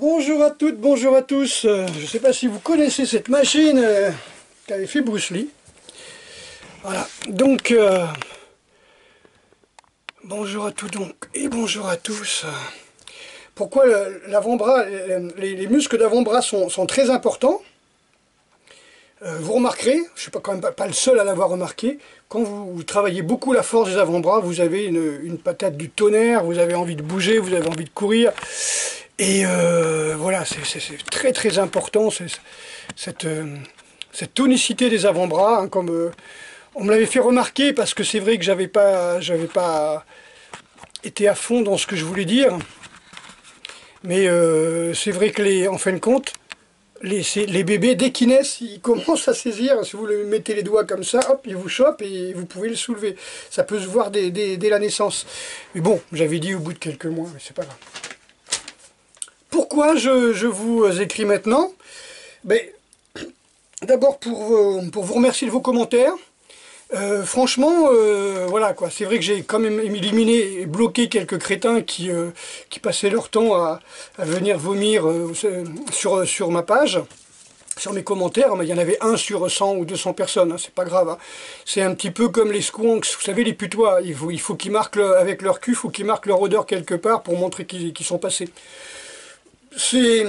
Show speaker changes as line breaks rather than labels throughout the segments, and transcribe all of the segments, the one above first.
Bonjour à toutes, bonjour à tous. Je ne sais pas si vous connaissez cette machine qu'avait fait Bruce Lee. Voilà, donc bonjour à tous donc et bonjour à tous. Pourquoi l'avant-bras, les muscles d'avant-bras sont très importants. Vous remarquerez, je ne suis quand même pas le seul à l'avoir remarqué, quand vous travaillez beaucoup la force des avant-bras, vous avez une patate du tonnerre, vous avez envie de bouger, vous avez envie de courir. Et voilà, c'est très très important, cette tonicité des avant-bras, hein, comme on me l'avait fait remarquer, parce que c'est vrai que j'avais pas été à fond dans ce que je voulais dire. Mais c'est vrai que en fin de compte, les bébés, dès qu'ils naissent, ils commencent à saisir. Si vous le mettez les doigts comme ça, hop, ils vous chopent et vous pouvez le soulever. Ça peut se voir dès la naissance. Mais bon, j'avais dit au bout de quelques mois, mais c'est pas grave. Pourquoi je vous écris maintenant? Ben, d'abord pour vous remercier de vos commentaires. Franchement, voilà quoi. C'est vrai que j'ai quand même éliminé et bloqué quelques crétins qui passaient leur temps à venir vomir sur ma page, sur mes commentaires. Mais il y en avait un sur 100 ou 200 personnes, hein, c'est pas grave. Hein. C'est un petit peu comme les squonks, vous savez, les putois. Il faut qu'ils marquent avec leur cul, il faut qu'ils marquent leur odeur quelque part pour montrer qu'ils sont passés. C'est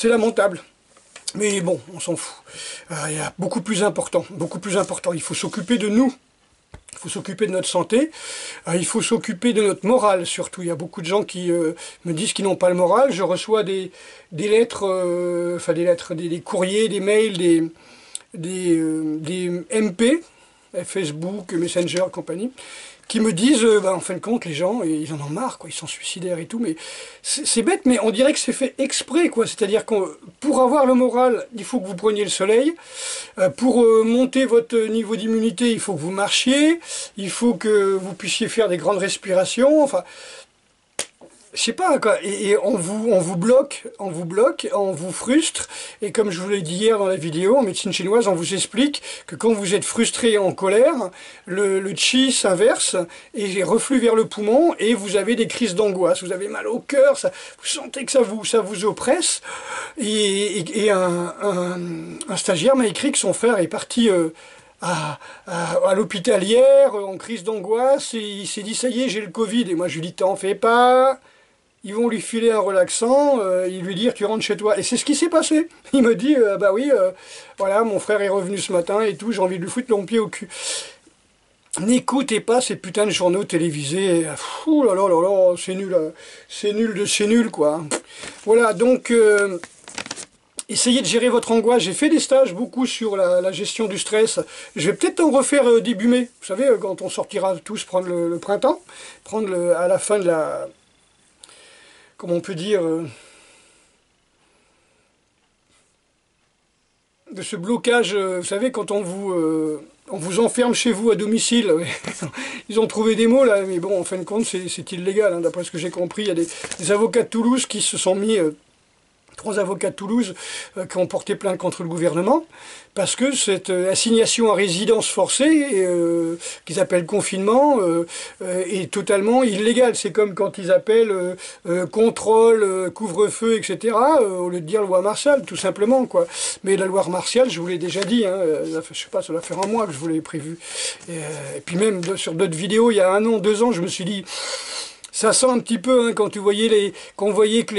lamentable. Mais bon, on s'en fout. Il y a beaucoup plus important, beaucoup plus important. Il faut s'occuper de nous. Il faut s'occuper de notre santé. Il faut s'occuper de notre morale, surtout. Il y a beaucoup de gens qui me disent qu'ils n'ont pas le moral. Je reçois des lettres, des courriers, des mails, des MP, Facebook, Messenger, compagnie, qui me disent, en fin de compte, les gens, ils en ont marre, quoi, ils sont suicidaires et tout, mais c'est bête, mais on dirait que c'est fait exprès, quoi, c'est-à-dire que pour avoir le moral, il faut que vous preniez le soleil, pour monter votre niveau d'immunité, il faut que vous marchiez, il faut que vous puissiez faire des grandes respirations, enfin... Je sais pas quoi, et on vous bloque, on vous frustre, et comme je vous l'ai dit hier dans la vidéo, en médecine chinoise, on vous explique que quand vous êtes frustré et en colère, le qi s'inverse, et reflue vers le poumon, et vous avez des crises d'angoisse, vous avez mal au cœur, vous sentez que ça vous oppresse, et un stagiaire m'a écrit que son frère est parti... à l'hôpital hier, en crise d'angoisse, et il s'est dit ça y est, j'ai le Covid, et moi je lui dis t'en fais pas, ils vont lui filer un relaxant, ils lui dire tu rentres chez toi, et c'est ce qui s'est passé. Il me dit bah oui, voilà, mon frère est revenu ce matin et tout, j'ai envie de lui foutre mon pied au cul. N'écoutez pas ces putains de journaux télévisés, ouh là là là là, c'est nul de chez nul quoi. Voilà, donc... essayez de gérer votre angoisse. J'ai fait des stages beaucoup sur la gestion du stress. Je vais peut-être en refaire début mai. Vous savez, quand on sortira tous prendre le printemps, prendre à la fin de la... Comment on peut dire de ce blocage. Vous savez, quand on vous enferme chez vous à domicile. Ils ont trouvé des mots là, mais bon, en fin de compte, c'est illégal. Hein, d'après ce que j'ai compris, il y a des avocats de Toulouse qui se sont mis... 3 avocats de Toulouse qui ont porté plainte contre le gouvernement parce que cette assignation à résidence forcée, qu'ils appellent confinement, est totalement illégale. C'est comme quand ils appellent contrôle, couvre-feu, etc., au lieu de dire loi martiale, tout simplement, quoi. Mais la loi martiale, je vous l'ai déjà dit, hein, je sais pas, ça doit faire un mois que je vous l'avais prévu. Et puis même sur d'autres vidéos, il y a 1 an, 2 ans, je me suis dit, ça sent un petit peu, hein, quand on voyait que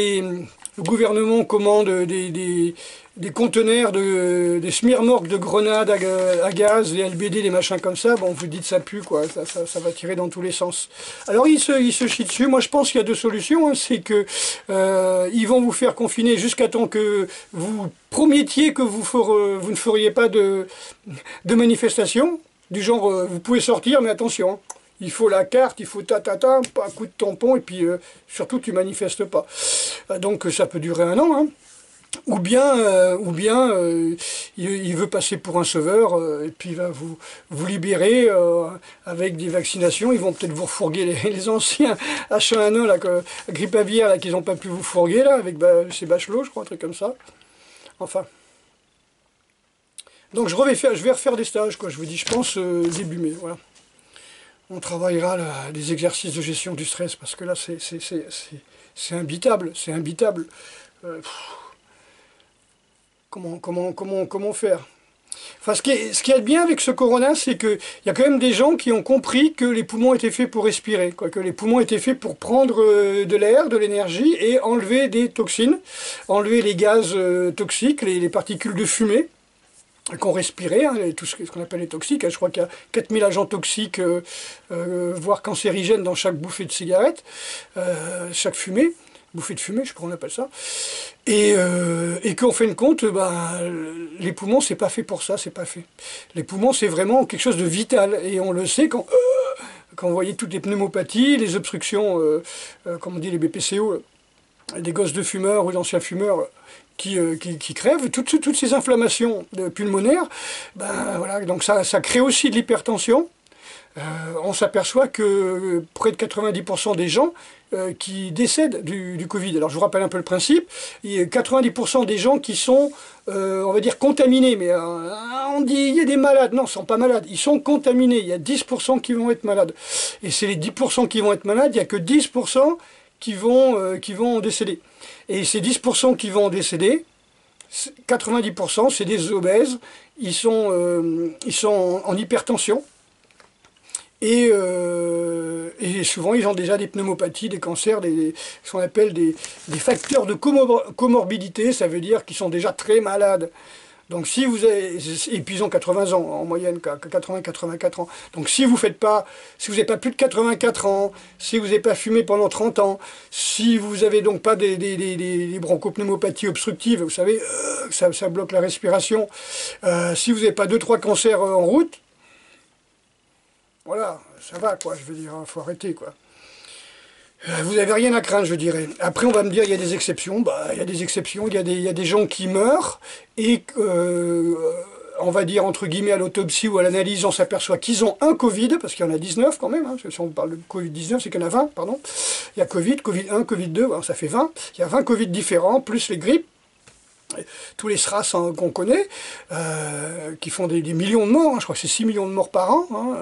le gouvernement commande des conteneurs, des smirnorques de grenades à gaz, les LBD, des machins comme ça, bon, vous dites ça pue, quoi, ça va tirer dans tous les sens. Alors ils se chient dessus. Moi je pense qu'il y a 2 solutions, hein. C'est que ils vont vous faire confiner jusqu'à temps que vous promettiez que vous ne feriez pas de manifestation, du genre vous pouvez sortir, mais attention, hein. Il faut la carte, il faut pas un coup de tampon, et puis surtout tu manifestes pas. Donc ça peut durer 1 an, hein. Ou bien il veut passer pour un sauveur, et puis il va vous libérer avec des vaccinations. Ils vont peut-être vous refourguer les anciens H1N1, là, grippe aviaire, là, qu'ils n'ont pas pu vous fourguer, là, avec c'est Bachelot, je crois, un truc comme ça. Enfin. Donc je vais refaire des stages, quoi, je vous dis, je pense début mai, voilà. On travaillera des exercices de gestion du stress, parce que là, c'est imbitable, c'est imbitable. Comment faire? Enfin, ce qui est bien avec ce corona, c'est qu'il y a quand même des gens qui ont compris que les poumons étaient faits pour respirer, quoi, que les poumons étaient faits pour prendre de l'air, de l'énergie et enlever des toxines, enlever les gaz toxiques, les particules de fumée qu'on respirait, hein, tout ce qu'on appelle les toxiques. Je crois qu'il y a 4000 agents toxiques, voire cancérigènes dans chaque bouffée de cigarette, chaque fumée. Bouffée de fumée, je crois qu'on appelle ça, et qu'en fin de compte, les poumons, c'est pas fait pour ça, c'est pas fait. Les poumons, c'est vraiment quelque chose de vital, et on le sait quand on voyait toutes les pneumopathies, les obstructions, comme on dit les BPCO, des gosses de fumeurs ou d'anciens fumeurs qui crèvent, toutes ces inflammations pulmonaires, voilà, donc ça crée aussi de l'hypertension. On s'aperçoit que près de 90% des gens qui décèdent du Covid. Alors je vous rappelle un peu le principe, il y a 90% des gens qui sont, on va dire, contaminés, mais on dit il y a des malades, non, ils ne sont pas malades, ils sont contaminés, il y a 10% qui vont être malades. Et c'est les 10% qui vont être malades, il n'y a que 10% qui vont décéder. Et ces 10% qui vont décéder, 90% c'est des obèses, ils sont en hypertension. Et souvent, ils ont déjà des pneumopathies, des cancers, ce qu'on appelle des facteurs de comorbidité, ça veut dire qu'ils sont déjà très malades. Donc si vous avez, et puis ils ont 80 ans en moyenne, 80-84 ans. Donc si vous n'avez pas plus de 84 ans, si vous n'avez pas fumé pendant 30 ans, si vous n'avez donc pas des bronchopneumopathies obstructives, vous savez, ça bloque la respiration, si vous n'avez pas 2-3 cancers en route, voilà, ça va, quoi, je veux dire, faut arrêter, quoi. Vous n'avez rien à craindre, je dirais. Après, on va me dire, il y a des exceptions. Il y a des exceptions, il y a des gens qui meurent, et on va dire, entre guillemets, à l'autopsie ou à l'analyse, on s'aperçoit qu'ils ont un Covid, parce qu'il y en a 19 quand même, hein, parce que si on parle de Covid-19, c'est qu'il y en a 20, pardon. Il y a Covid, Covid-1, Covid-2, voilà, ça fait 20. Il y a 20 Covid différents, plus les grippes. Tous les SRAS qu'on connaît, qui font des millions de morts, hein, je crois que c'est 6 millions de morts par an, hein,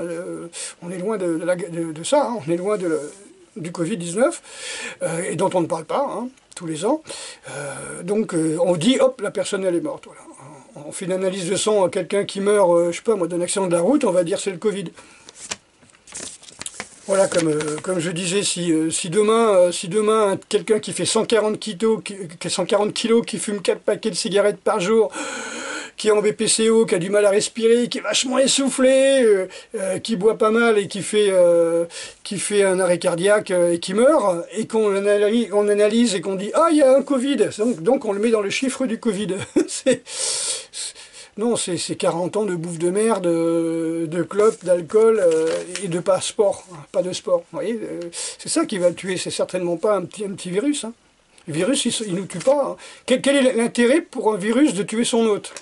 on est loin de ça, hein, on est loin du Covid-19, et dont on ne parle pas, hein, tous les ans. Donc on dit, hop, la personne elle est morte. Voilà. On fait une analyse de sang à quelqu'un qui meurt, je sais pas moi, d'un accident de la route, on va dire c'est le Covid. Voilà, comme je disais, si demain quelqu'un qui fait 140 kilos, qui fume 4 paquets de cigarettes par jour, qui est en BPCO, qui a du mal à respirer, qui est vachement essoufflé, qui boit pas mal et qui fait un arrêt cardiaque et qui meurt, et qu'on analyse et qu'on dit « Ah, il y a un Covid !» Donc on le met dans le chiffre du Covid. Non, c'est 40 ans de bouffe de merde, de clopes, d'alcool et de pas sport, hein, pas de sport. Vous voyez, c'est ça qui va le tuer, c'est certainement pas un petit virus. Hein. Le virus, il ne nous tue pas. Hein. Quel est l'intérêt pour un virus de tuer son hôte?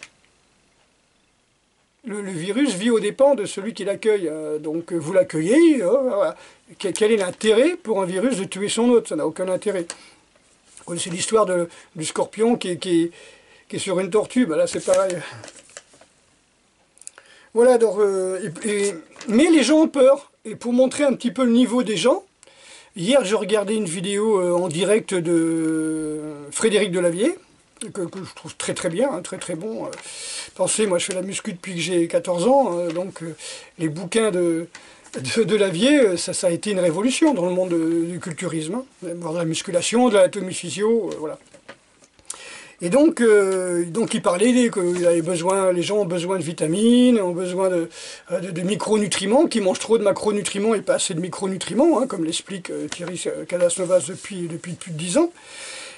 Le virus vit aux dépens de celui qui l'accueille. Donc vous l'accueillez, voilà. Quel est l'intérêt pour un virus de tuer son hôte? Ça n'a aucun intérêt. Vous connaissez l'histoire du scorpion qui est sur une tortue, là c'est pareil. Voilà, donc, mais les gens ont peur. Et pour montrer un petit peu le niveau des gens, hier je regardais une vidéo en direct de Frédéric Delavier, que je trouve très très bien, hein, très très bon. Pensez, moi je fais la muscu depuis que j'ai 14 ans, donc les bouquins de Delavier, ça a été une révolution dans le monde du culturisme, hein, de la musculation, de l'anatomie physio, voilà. Et donc il parlait que les gens ont besoin de vitamines, ont besoin de micronutriments, qui mangent trop de macronutriments et pas assez de micronutriments, hein, comme l'explique Thierry Cadasnovas depuis plus de 10 ans.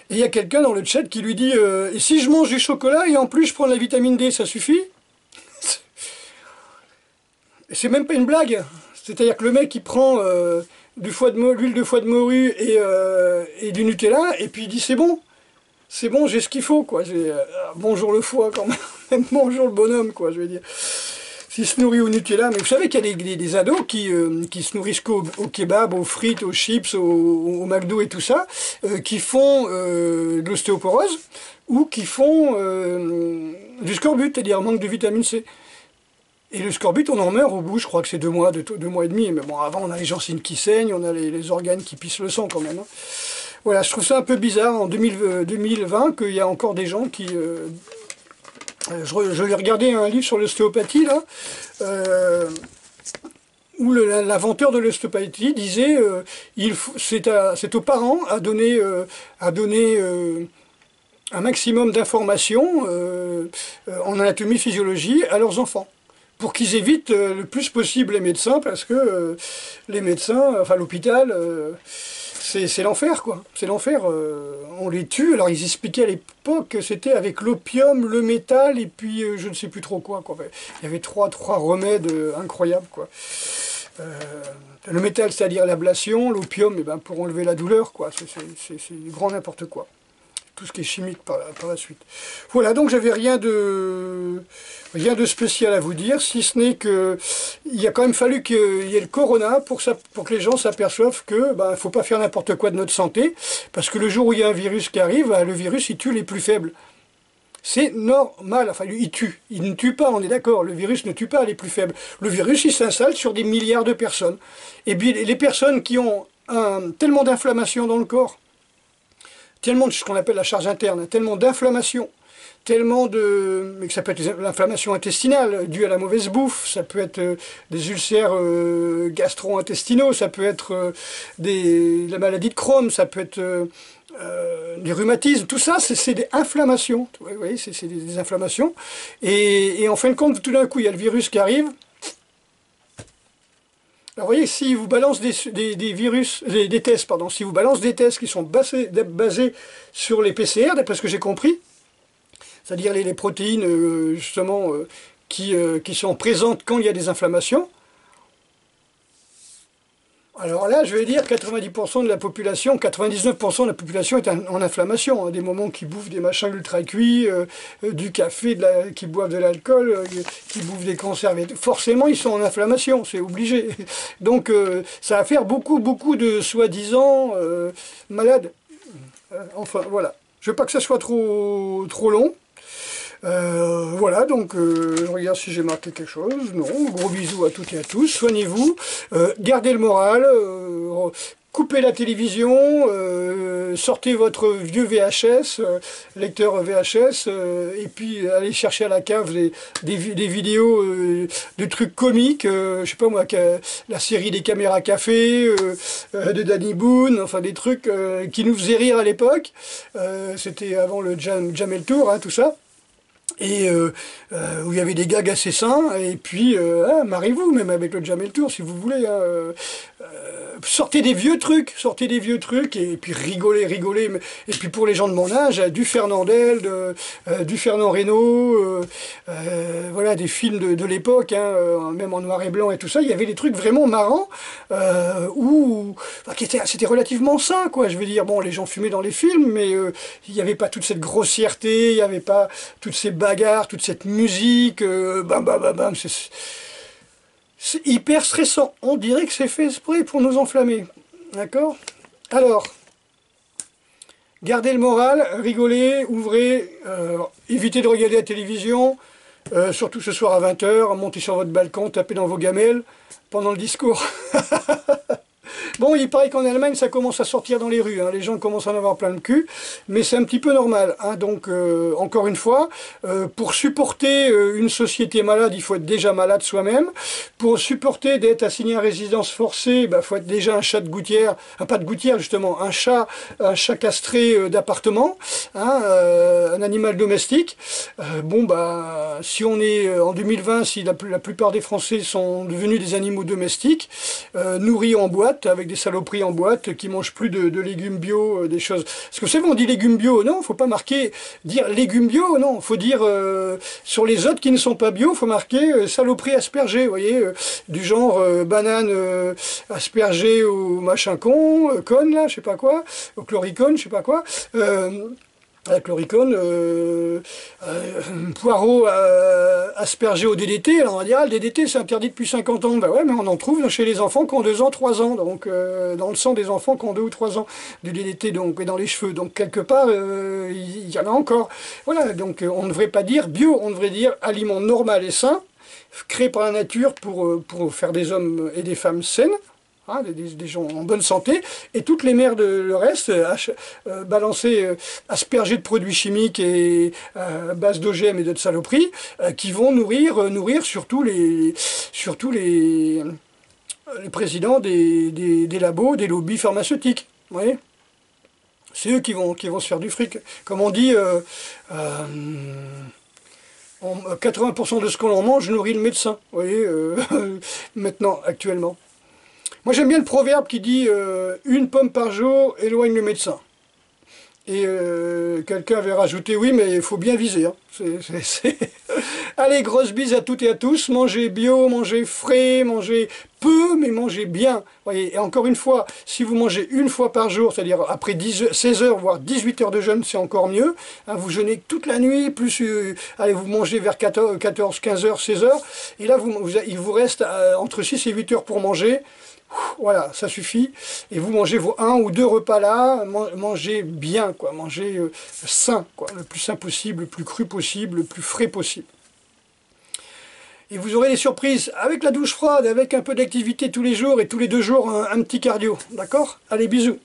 Et il y a quelqu'un dans le chat qui lui dit et si je mange du chocolat et en plus je prends de la vitamine D, ça suffit? C'est même pas une blague. C'est-à-dire que le mec il prend l'huile de foie de morue et du Nutella, et puis il dit c'est bon, j'ai ce qu'il faut, quoi. Bonjour le foie, quand même. Bonjour le bonhomme, quoi, je veux dire. S'il se nourrit au Nutella, mais vous savez qu'il y a des ados qui se nourrissent qu'au kebab, aux frites, aux chips, au McDo et tout ça, qui font de l'ostéoporose, ou qui font du scorbut, c'est-à-dire manque de vitamine C. Et le scorbut, on en meurt au bout, je crois que c'est 2 mois, 2 mois et demi. Mais bon, avant, on a les gencives qui saignent, on a les organes qui pissent le sang quand même. Hein. Voilà, je trouve ça un peu bizarre en 2020 qu'il y a encore des gens qui... je vais regarder un livre sur l'ostéopathie, là, où l'inventeur de l'ostéopathie disait c'est aux parents à donner un maximum d'informations en anatomie, physiologie à leurs enfants, pour qu'ils évitent le plus possible les médecins, parce que les médecins, enfin l'hôpital, c'est l'enfer, quoi. C'est l'enfer. On les tue. Alors ils expliquaient à l'époque que c'était avec l'opium, le métal, et puis je ne sais plus trop quoi. Il y avait trois remèdes incroyables, quoi. Le métal, c'est-à-dire l'ablation, l'opium, eh ben, pour enlever la douleur, quoi. C'est du grand n'importe quoi. Tout ce qui est chimique par la suite. Voilà, donc j'avais rien de spécial à vous dire, si ce n'est que il a quand même fallu qu'il y ait le corona pour que les gens s'aperçoivent que ne faut pas faire n'importe quoi de notre santé, parce que le jour où il y a un virus qui arrive, le virus il tue les plus faibles. C'est normal, enfin il tue, il ne tue pas, on est d'accord, le virus ne tue pas les plus faibles. Le virus il s'installe sur des milliards de personnes. Et puis les personnes qui ont tellement d'inflammation dans le corps, tellement de ce qu'on appelle la charge interne, tellement d'inflammation, tellement de... mais que ça peut être l'inflammation intestinale due à la mauvaise bouffe, ça peut être des ulcères gastro-intestinaux, ça peut être la maladie de Crohn, ça peut être des rhumatismes, tout ça c'est des inflammations, vous voyez, c'est des inflammations, et en fin de compte, tout d'un coup, il y a le virus qui arrive. Alors vous voyez, si vous balance des tests, pardon, si vous balance des tests qui sont basés sur les PCR, d'après ce que j'ai compris, c'est-à-dire les protéines justement qui sont présentes quand il y a des inflammations, alors là, je vais dire 90% de la population, 99% de la population est en inflammation. Des moments qui bouffent des machins ultra cuits, du café, qui boivent de l'alcool, qui bouffent des conserves. Forcément, ils sont en inflammation, c'est obligé. Donc, ça va faire beaucoup de soi-disant malades. Enfin, voilà. Je veux pas que ça soit trop long. Voilà, donc je regarde si j'ai marqué quelque chose. Non, gros bisous à toutes et à tous, soignez-vous, gardez le moral, coupez la télévision, sortez votre vieux VHS, lecteur VHS, et puis allez chercher à la cave des vidéos de trucs comiques, je sais pas moi, la série des caméras café, de Danny Boone, enfin des trucs qui nous faisaient rire à l'époque. C'était avant le Jamel Tour, hein, tout ça. Et où il y avait des gags assez sains, et puis mariez-vous même avec le Jamel Tour si vous voulez, hein, sortez des vieux trucs, et puis rigolez, et puis pour les gens de mon âge, du Fernandel, du Fernand Reynaud, voilà, des films de l'époque, hein, même en noir et blanc et tout ça, il y avait des trucs vraiment marrants, c'était relativement sain, quoi, je veux dire, bon, les gens fumaient dans les films, mais il n'y avait pas toute cette grossièreté, il n'y avait pas toutes ces bagarres, toute cette musique, bam, bam, bam, bam, c'est hyper stressant. On dirait que c'est fait exprès pour nous enflammer. D'accord? Alors, gardez le moral, rigolez, ouvrez, évitez de regarder la télévision, surtout ce soir à 20 h, montez sur votre balcon, tapez dans vos gamelles pendant le discours. Bon, il paraît qu'en Allemagne, ça commence à sortir dans les rues, hein. Les gens commencent à en avoir plein le cul, mais c'est un petit peu normal, hein. Donc, encore une fois, pour supporter une société malade, il faut être déjà malade soi-même. Pour supporter d'être assigné à résidence forcée, il faut être déjà un chat de gouttière, pas de gouttière justement, un chat castré d'appartement, hein, un animal domestique. Bon, si on est en 2020, si la plupart des Français sont devenus des animaux domestiques, nourris en boîte, avec des saloperies en boîte, qui mangent plus de légumes bio, des choses. Parce que c'est bon, on dit légumes bio, non, faut pas dire légumes bio, non, faut dire sur les autres qui ne sont pas bio, faut marquer saloperie aspergée, vous voyez, du genre banane aspergée au machin conne là, je sais pas quoi, au chloricone, je sais pas quoi. La chloricone, poireau aspergé au DDT, alors on va dire, le DDT c'est interdit depuis 50 ans, ouais, mais on en trouve chez les enfants qui ont 2 ans, 3 ans, donc dans le sang des enfants qui ont 2 ou 3 ans du DDT, donc, et dans les cheveux, donc quelque part, il y en a encore. Voilà, donc on ne devrait pas dire bio, on devrait dire aliment normal et sain, créé par la nature pour faire des hommes et des femmes saines, hein, des gens en bonne santé, et toutes les merdes, le reste, balancées, aspergées de produits chimiques et à base d'OGM et de saloperies, qui vont nourrir surtout les présidents des labos, des lobbies pharmaceutiques. Vous voyez, c'est eux qui vont se faire du fric. Comme on dit, 80% de ce qu'on en mange nourrit le médecin. Vous voyez, maintenant, actuellement. Moi j'aime bien le proverbe qui dit une pomme par jour éloigne le médecin. Et quelqu'un avait rajouté oui, mais il faut bien viser. Hein. Allez, grosse bise à toutes et à tous. Mangez bio, mangez frais, mangez peu, mais mangez bien. Voyez. Et encore une fois, si vous mangez une fois par jour, c'est-à-dire après 16 heures, voire 18 heures de jeûne, c'est encore mieux. Hein, vous jeûnez toute la nuit, plus allez, vous mangez vers 14, 15 heures, 16 heures. Et là, il vous reste entre 6 et 8 heures pour manger. Voilà, ça suffit. Et vous mangez vos 1 ou 2 repas là, mangez bien, quoi, mangez sain, quoi, le plus sain possible, le plus cru possible, le plus frais possible. Et vous aurez des surprises avec la douche froide, avec un peu d'activité tous les jours et tous les 2 jours un petit cardio, d'accord? Allez, bisous.